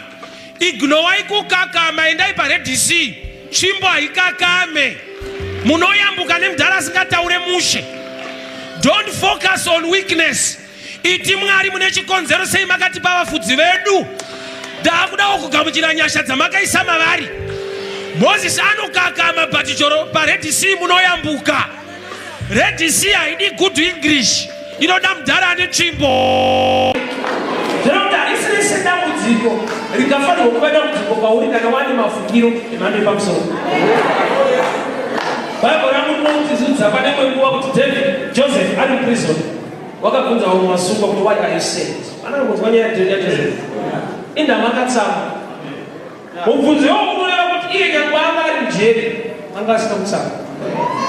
ignowai kukakama endai paRed Sea tsvimbo haikakame munoyambuka nemudhara asingataure mushe don't focus on weakness iti Mwari mune chikonzero sei makatipa vafudzi vedu ndakudawo kugamuchira nyasha dzamakaisa mavari Mozisi anokakama but choro paRed Sea munoyambuka Red Sea haidi good English inoda mudhara ane tsvimbo zvinoda isine sedambudziko rikafanirwa kuva dambudziko pauri kana wane mafukiro emhando yepamusoro Bible rangu rinotizudza pane kwenguva kuti David Joseph ari muprison wakabvunza vamwe vasungwa kuti why are you saved anangodzwa nyaya yaJoseph indama akatsama mubvunzo iwowo unoreva kuti iye nyangwe anga ari mujeri anga asina kutsama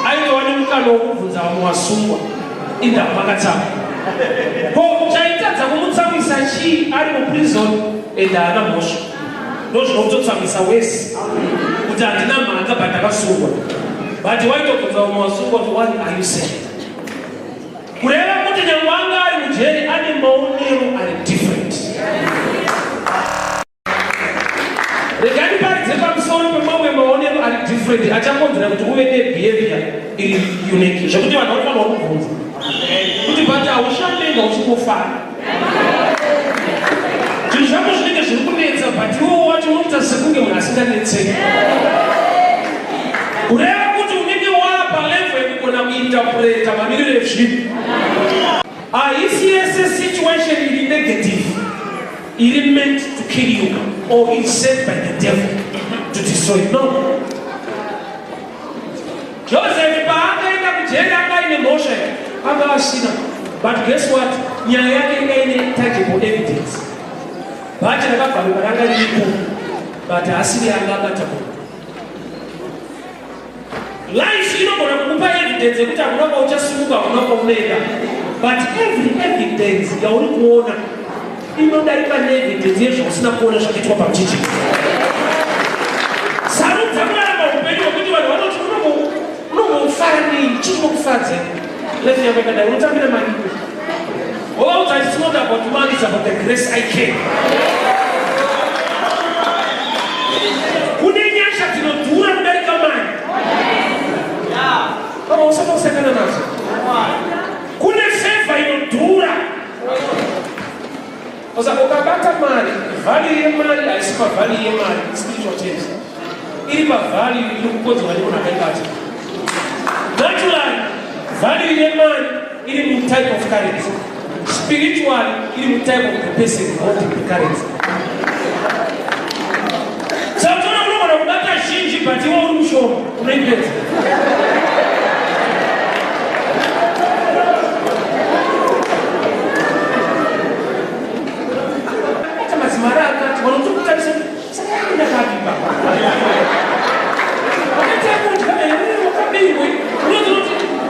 aiva nemukana wokubvunza vamwe vasungwa indama akatsama ko chaitadza kumutsamisa chii ari muprison ende haana mhosva ndozvinototsamisa wese kuti handina mhaka but akasungwa but waitobvunza vamwe vasungwa kuti why are you saved kureva kuti nyangwe anga ari mujeri ane maonero ari different regani paridze pamusoro pemamwe maonero ari different achakonzera kuti uve nebehavior iri unique zvekuti vanhu vanofanirwa kubvunza kuti but haushandenga uchingofara zvinhu zvako zvinenge zviri kunetsa but iwo wacho unoita sekunge munhu asinganetseki kureva kuti unenge wapa level yekugona kuinterpreta mamiriro ezvinhu haisi yese situation iri negative iri meant to kill you or is sent by the devil to destroy you. No. Joseph paakaenda kujeri anga ine mhosva anga asina but guess what nyaya yake inga ine tangible evidence bhachi rakabvaruka ranga riripo but asiri anga akatabuka life inogona kukupa evidence yekuti hakuna kwauchasimuka hakuna kwaunoenda but every evidence yauri kuona inodarika neevidence yezvausina kuona zvakuitwa pamuchichi. Sarudza kurarama upenyu hwekuti vanhu vanoti unombofara nei, chii chinokufadza? Lefi yako ikadai unotambira mari. Oh, it's not about money, it's about the grace I can. Kune nyasha dzinodhura kudarika mari. Kama usakusangana nazo. Kune favor inodhura. Kwa sababu ukabata mari, value yemari haisi pavalue yemari, spiritual terms. Iri pavalue inokukodza wali unakaibata. Naturally, value yemari iri mu type of currency. Spiritually, iri mu type of the person holding the currency. Sautona unoona kubata zhinji but iwe uri mushoma, unoipedza.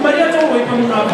Maria told me, I'm not